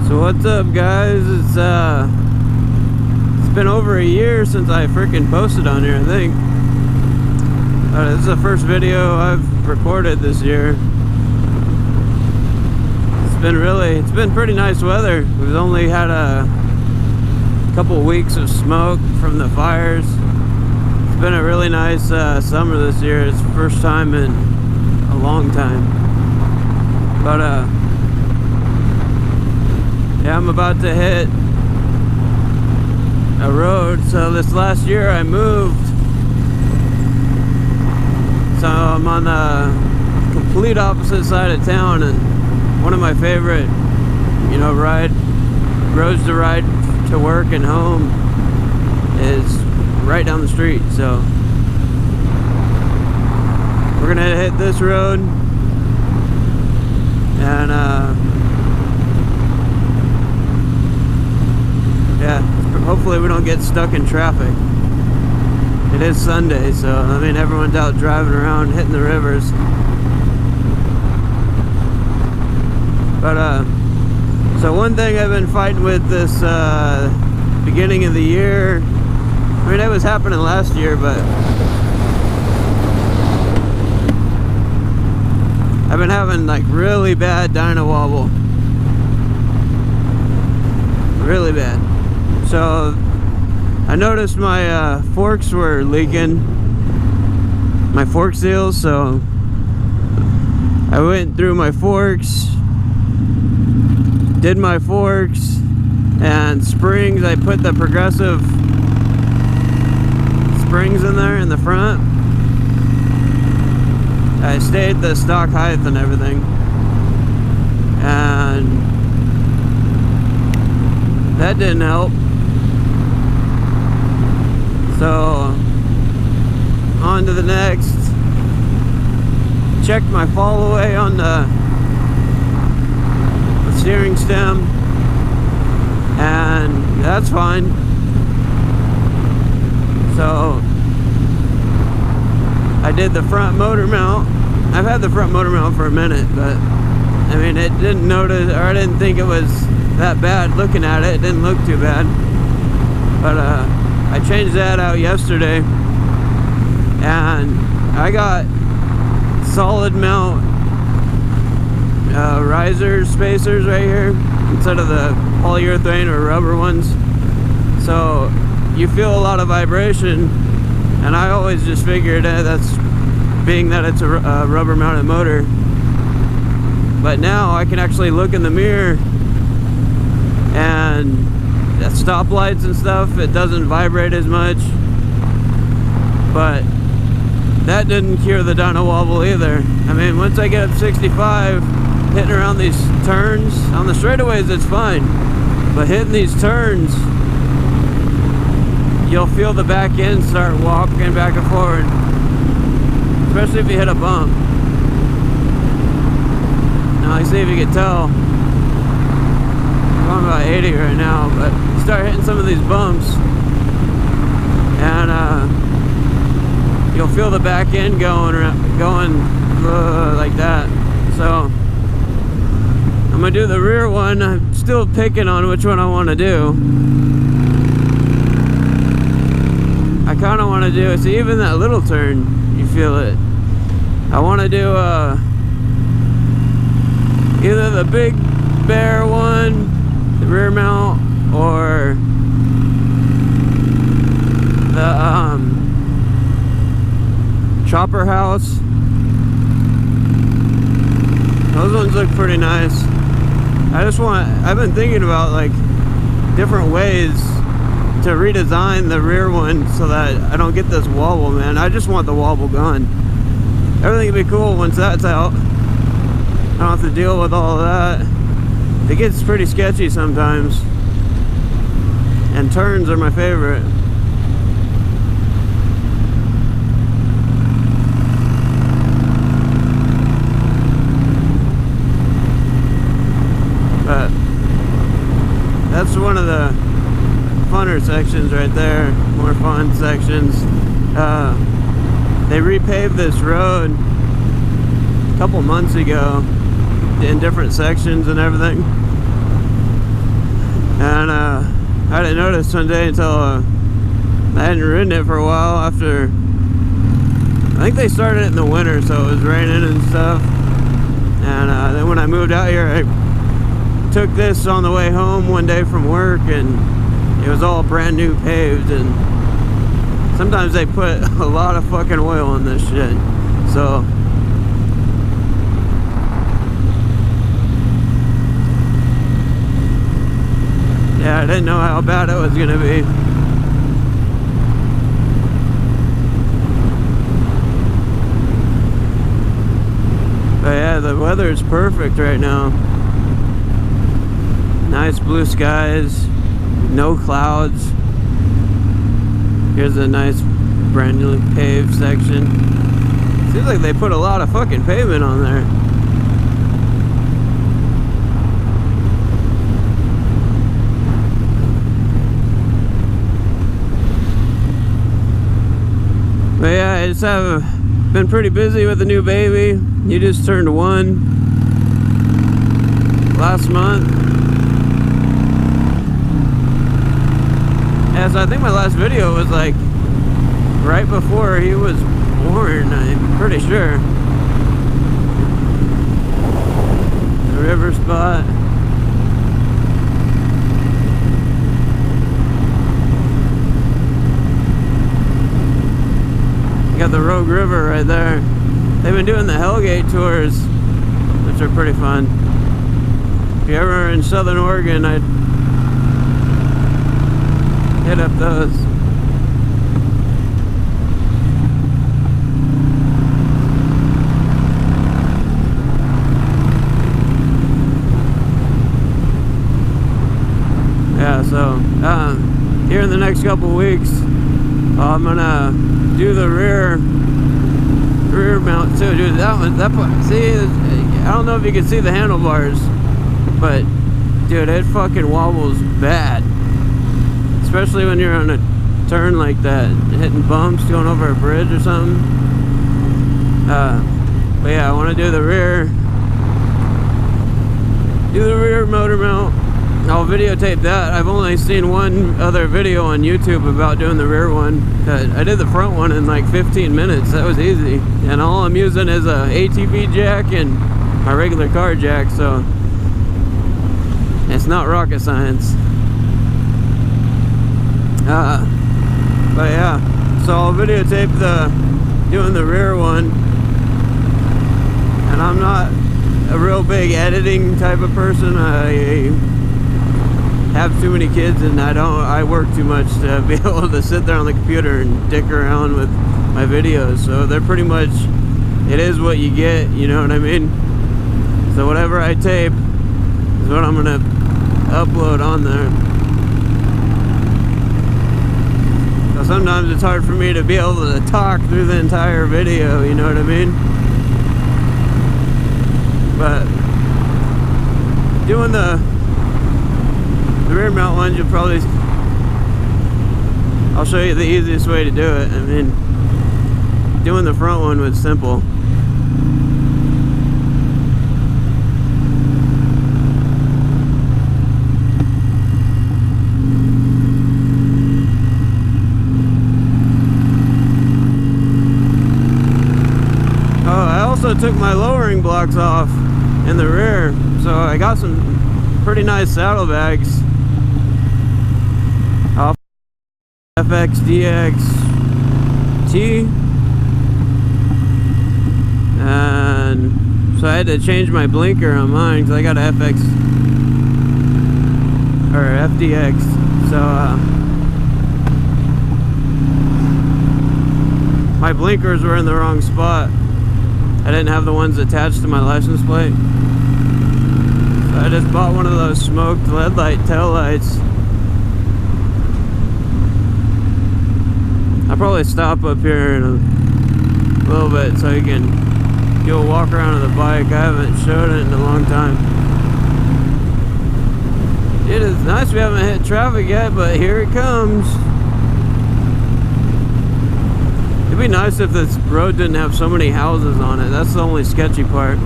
So what's up, guys? It's been over a year since I freaking posted on here, I think. This is the first video I've recorded this year. It's been pretty nice weather. We've only had a couple weeks of smoke from the fires. It's been a really nice summer this year. It's the first time in a long time. But yeah, I'm about to hit a road. So this last year I moved. So I'm on the complete opposite side of town, and one of my favorite, roads to ride to work and home is right down the street. So we're gonna hit this road, and yeah, hopefully we don't get stuck in traffic. It is Sunday, so I mean everyone's out driving around, hitting the rivers. But so one thing I've been fighting with this beginning of the year, I mean it was happening last year, but I've been having like really bad Dyna wobble. Really bad. So I noticed my forks were leaking, my fork seals, so I went through my forks, did my forks, and springs. I put the progressive springs in there in the front. I stayed the stock height and everything, and that didn't help. So on to the next. Checked my fall away on the steering stem, and that's fine. So I did the front motor mount. I've had the front motor mount for a minute, but I mean it didn't notice, or I didn't think it was that bad. Looking at it, it didn't look too bad. But I changed that out yesterday, and I got solid mount riser spacers right here instead of the polyurethane or rubber ones. So you feel a lot of vibration, and I always just figured that's being that it's a rubber mounted motor. But now I can actually look in the mirror, and at stoplights and stuff, it doesn't vibrate as much. But that didn't cure the Dyna wobble either. I mean, once I get up 65, hitting around these turns, on the straightaways it's fine, but hitting these turns, you'll feel the back end start walking back and forward, especially if you hit a bump. Now, let's see if you can tell, I'm about 80 right now, but you start hitting some of these bumps, and you'll feel the back end going like that. So I'm gonna do the rear one. I'm still picking on which one I want to do. I kind of want to do, see, even that little turn, you feel it. I want to do either the big bear one, the rear mount, or the chopper house. Those ones look pretty nice. I've been thinking about like different ways to redesign the rear one so that I don't get this wobble, man. I just want the wobble gone. Everything will be cool once that's out. I don't have to deal with all of that. It gets pretty sketchy sometimes, and turns are my favorite. But that's one of the funner sections right there, more fun sections. They repaved this road a couple months ago in different sections and everything. And I didn't notice one day until I hadn't ridden it for a while after. I think they started it in the winter, so it was raining and stuff. And then when I moved out here, I took this on the way home one day from work, and it was all brand new paved. And sometimes they put a lot of fucking oil in this shit. So yeah, I didn't know how bad it was gonna be. But yeah, the weather is perfect right now. Nice blue skies, no clouds. Here's a nice brand new paved section. Seems like they put a lot of fucking pavement on there. But yeah, I just have been pretty busy with the new baby. He just turned 1 last month. Yeah, so I think my last video was like right before he was born, I'm pretty sure. The river spot. You got the Rogue River right there. They've been doing the Hellgate tours, which are pretty fun. If you're ever in Southern Oregon, I'd hit up those. Yeah, so here in the next couple weeks, I'm gonna do the rear mount too, dude. That part, see, I don't know if you can see the handlebars, but dude, it fucking wobbles bad, especially when you're on a turn like that, hitting bumps, going over a bridge or something. But yeah, I want to do the rear motor mount. I'll videotape that. I've only seen one other video on YouTube about doing the rear one. I did the front one in like 15 minutes. That was easy. And all I'm using is a ATV jack and my regular car jack, so it's not rocket science. But yeah, so I'll videotape doing the rear one. And I'm not a real big editing type of person. I have too many kids, and I work too much to be able to sit there on the computer and dick around with my videos. So they're pretty much, it is what you get, you know what I mean? So whatever I tape is what I'm gonna upload on there. So sometimes it's hard for me to be able to talk through the entire video, you know what I mean? But doing the rear mount one, you'll probably, I'll show you the easiest way to do it. I mean, doing the front one was simple. Oh, I also took my lowering blocks off in the rear, so I got some pretty nice saddlebags off FXDXT, and so I had to change my blinker on mine because I got a FX or FDX. So my blinkers were in the wrong spot. I didn't have the ones attached to my license plate. So I just bought one of those smoked LED light tail lights. I'll probably stop up here in a little bit so you can do a walk around of the bike. I haven't showed it in a long time. It is nice we haven't hit traffic yet, but here it comes. It'd be nice if this road didn't have so many houses on it. That's the only sketchy part.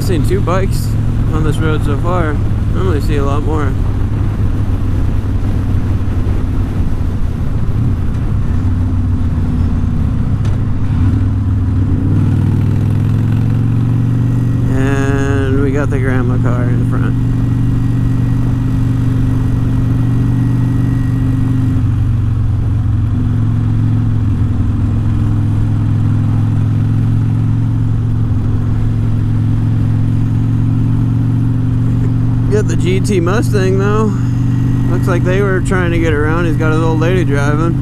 seen 2 bikes on this road so far. I normally see a lot more. And we got the grandma car in front. Got the GT Mustang though. Looks like they were trying to get around. He's got his old lady driving.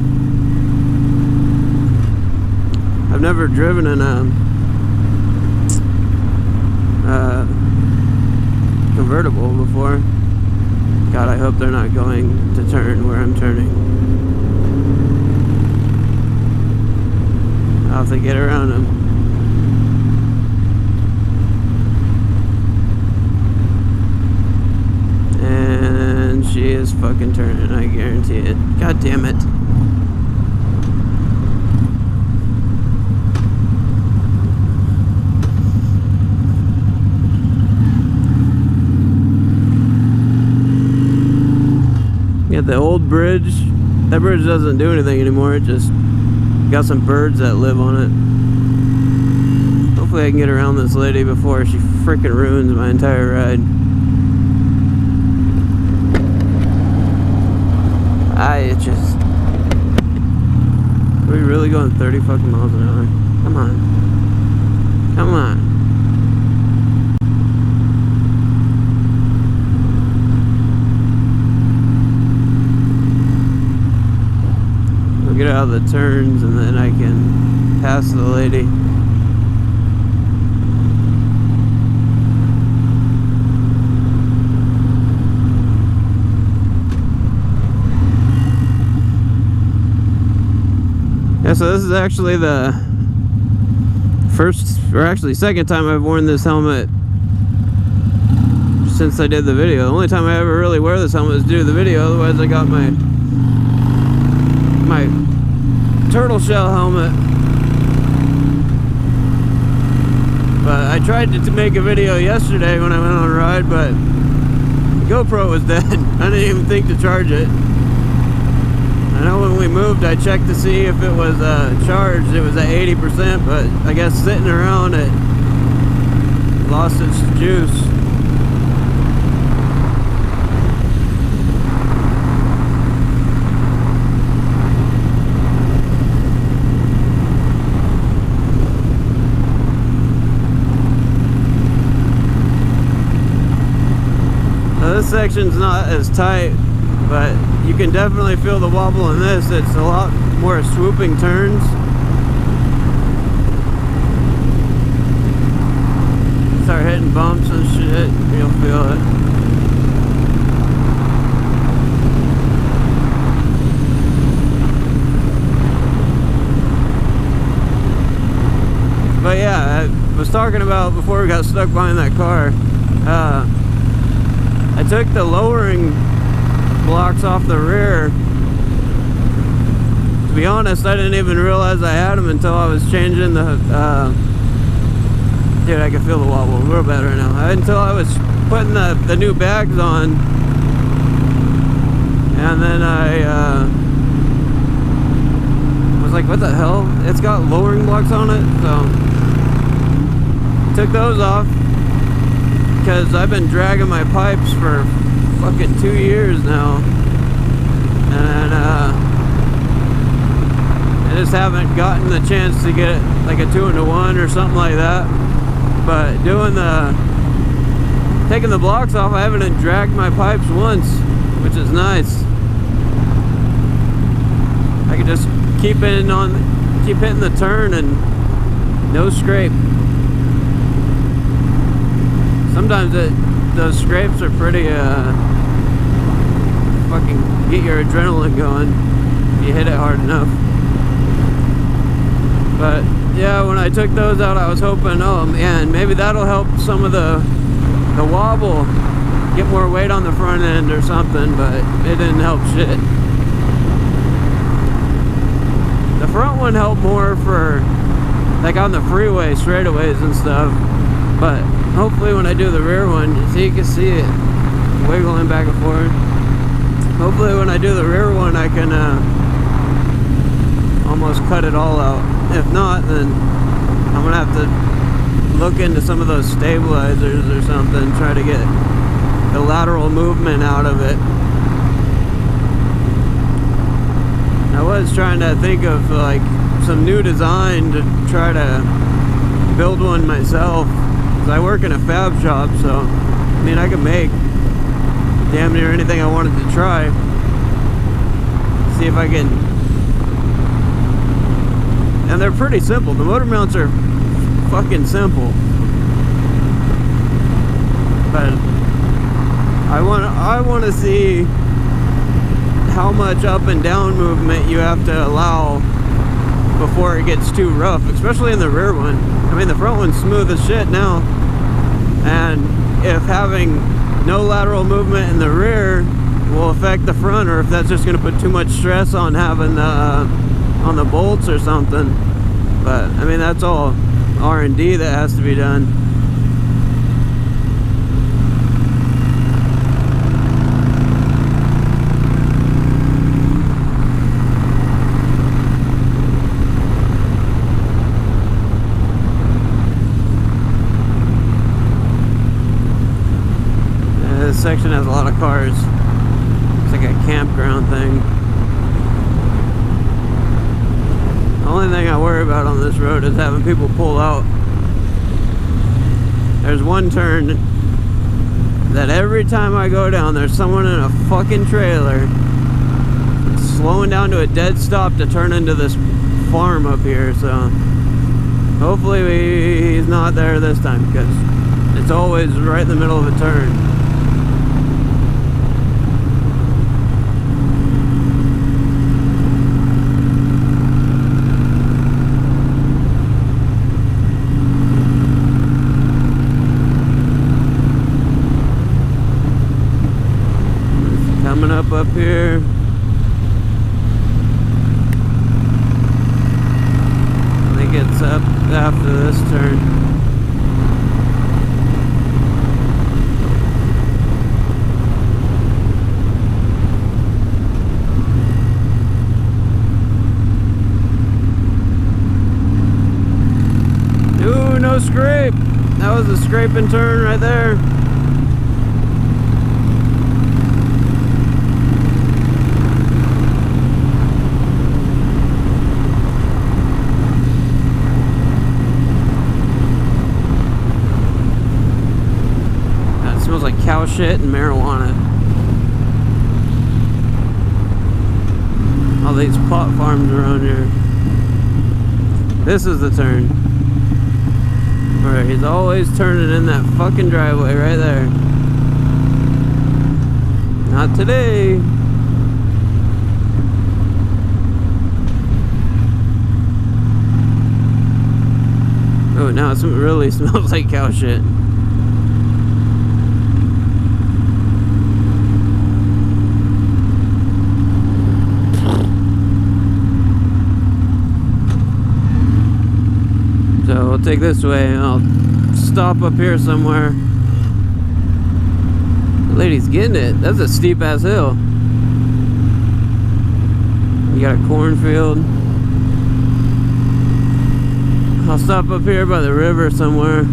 I've never driven in a convertible before. God, I hope they're not going to turn where I'm turning. I'll have to get around them. And she is fucking turning, I guarantee it. God damn it. Got the old bridge. That bridge doesn't do anything anymore. It just got some birds that live on it. Hopefully I can get around this lady before she freaking ruins my entire ride. It just... Are we really going 30 fucking miles an hour? Come on. Come on. We'll get out of the turns and then I can pass the lady. Yeah, so this is actually the first, or actually second time I've worn this helmet since I did the video. The only time I ever really wear this helmet is to do the video, otherwise I got my turtle shell helmet. But I tried to make a video yesterday when I went on a ride, but the GoPro was dead. I didn't even think to charge it. I know when we moved I checked to see if it was charged. It was at 80%, but I guess sitting around it lost its juice. Now this section's not as tight, but you can definitely feel the wobble in this. It's a lot more swooping turns. Start hitting bumps and shit, you'll feel it. But yeah, I was talking about before we got stuck behind that car. I took the lowering blocks off the rear. To be honest, I didn't even realize I had them until I was changing the dude, I can feel the wobble a little better now. Until I was putting the new bags on, and then I was like, what the hell? It's got lowering blocks on it. So took those off because I've been dragging my pipes for fucking 2 years now, and I just haven't gotten the chance to get like a 2-in-1 or something like that. But taking the blocks off, I haven't dragged my pipes once, which is nice. I can just keep hitting the turn and no scrape. Sometimes those scrapes are pretty fucking get your adrenaline going if you hit it hard enough. But yeah, when I took those out, I was hoping, oh man, maybe that'll help some of the wobble, get more weight on the front end or something, but it didn't help shit. The front one helped more for like on the freeway straightaways and stuff, but Hopefully when I do the rear one, so you can see it wiggling back and forth. Hopefully when I do the rear one, I can almost cut it all out. If not, then I'm gonna have to look into some of those stabilizers or something, try to get the lateral movement out of it. I was trying to think of like some new design to try to build one myself, because I work in a fab shop, so I mean I could make damn near anything I wanted to try. See if I can. And they're pretty simple. The motor mounts are fucking simple, but I want to see how much up and down movement you have to allow before it gets too rough, especially in the rear one. I mean, the front one's smooth as shit now, and if having no lateral movement in the rear will affect the front, or if that's just going to put too much stress on having on the bolts or something. But I mean, that's all R&D that has to be done. This section has a lot of cars. It's like a campground thing. The only thing I worry about on this road is having people pull out. There's one turn that every time I go down, there's someone in a fucking trailer slowing down to a dead stop to turn into this farm up here. So hopefully he's not there this time, because it's always right in the middle of a turn. Coming up here. I think it's up after this turn. Ooh, no scrape. That was a scraping turn right there. Smells like cow shit and marijuana. All these pot farms around here. This is the turn. Alright, he's always turning in that fucking driveway right there. Not today. Oh, now it really smells like cow shit. So we'll take this way and I'll stop up here somewhere. The lady's getting it. That's a steep ass hill. You got a cornfield. I'll stop up here by the river somewhere.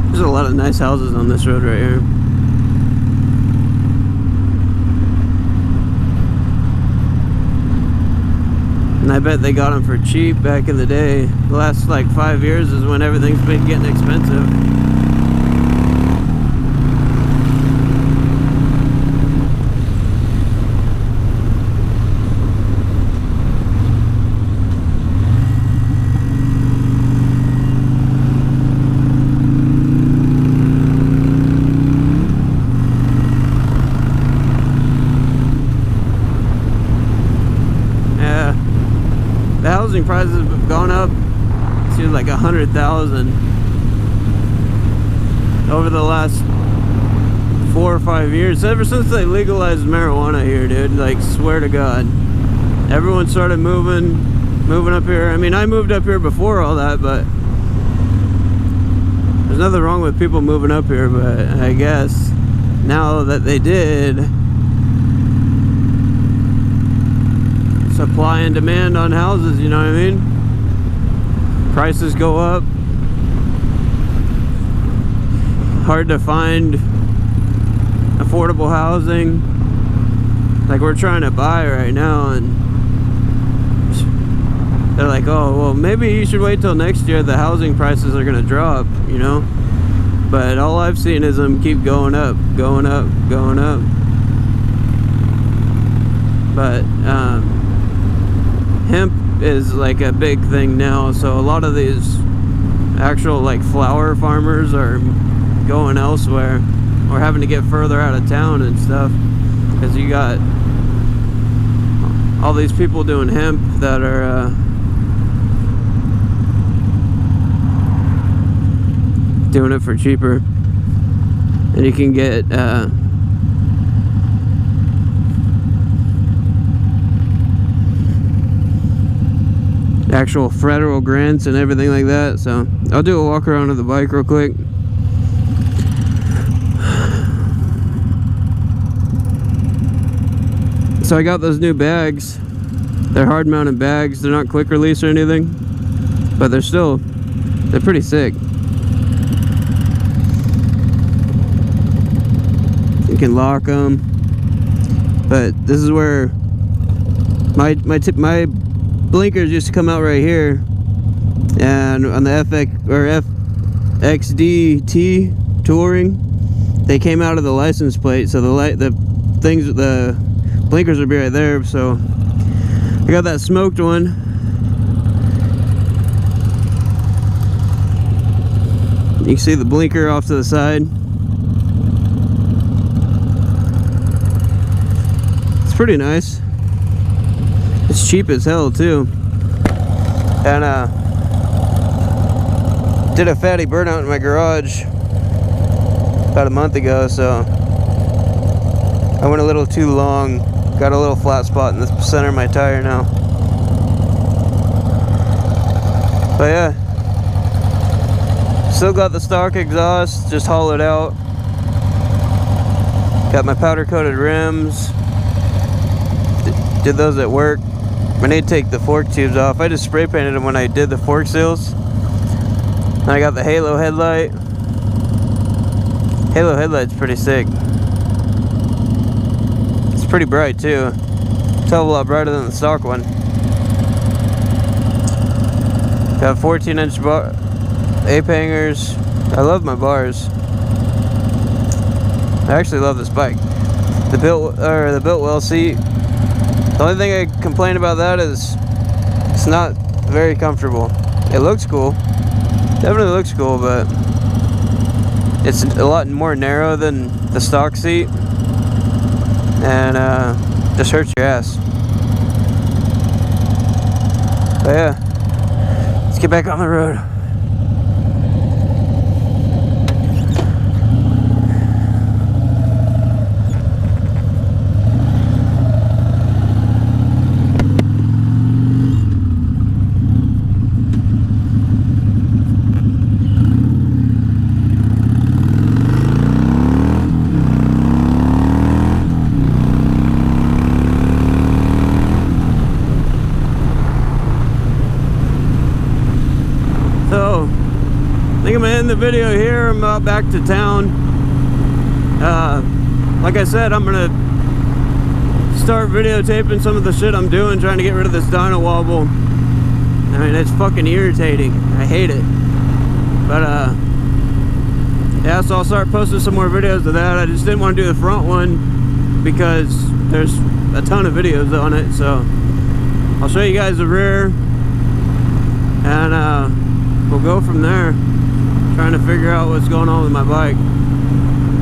There's a lot of nice houses on this road right here. And I bet they got them for cheap back in the day. The last like 5 years is when everything's been getting expensive. The housing prices have gone up to like 100,000. over the last 4 or 5 years, ever since they legalized marijuana here, dude. Like, swear to God, everyone started moving up here. I mean, I moved up here before all that, but there's nothing wrong with people moving up here. But I guess now that they did, supply and demand on houses, you know what I mean? Prices go up. Hard to find affordable housing like we're trying to buy right now, and they're like, oh, well, maybe you should wait till next year. The housing prices are gonna drop, you know? But all I've seen is them keep going up, going up, going up. But hemp is like a big thing now, so a lot of these actual like flower farmers are going elsewhere or having to get further out of town and stuff, because you got all these people doing hemp that are doing it for cheaper, and you can get actual federal grants and everything like that. So I'll do a walk around of the bike real quick. So I got those new bags. They're hard mounted bags. They're not quick release or anything, but they're pretty sick. You can lock them, but this is where my blinkers used to come out right here, and on the FXDT touring, they came out of the license plate, so the blinkers would be right there. So I got that smoked one. You can see the blinker off to the side. It's pretty nice. It's cheap as hell too. And did a fatty burnout in my garage about a month ago, so I went a little too long. Got a little flat spot in the center of my tire now. But yeah, still got the stock exhaust, just hollowed out. Got my powder coated rims. Did those at work. I need to take the fork tubes off. I just spray painted them when I did the fork seals. And I got the halo headlight. Halo headlight's pretty sick. It's pretty bright too. It's a hell of a lot brighter than the stock one. Got 14-inch ape hangers. I love my bars. I actually love this bike. The built well seat. The only thing I complain about that is it's not very comfortable. It looks cool. Definitely looks cool, but it's a lot more narrow than the stock seat, and just hurts your ass. But yeah, let's get back on the road. So, I think I'm gonna end the video here. I'm about back to town. Like I said, I'm gonna start videotaping some of the shit I'm doing, trying to get rid of this Dyna wobble. I mean, it's fucking irritating. I hate it. But yeah, so I'll start posting some more videos of that. I just didn't want to do the front one because there's a ton of videos on it. So I'll show you guys the rear, and we'll go from there, trying to figure out what's going on with my bike.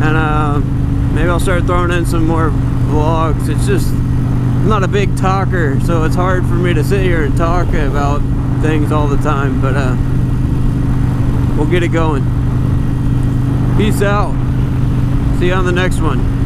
And maybe I'll start throwing in some more vlogs. It's just, I'm not a big talker, so it's hard for me to sit here and talk about things all the time, but we'll get it going. Peace out. See you on the next one.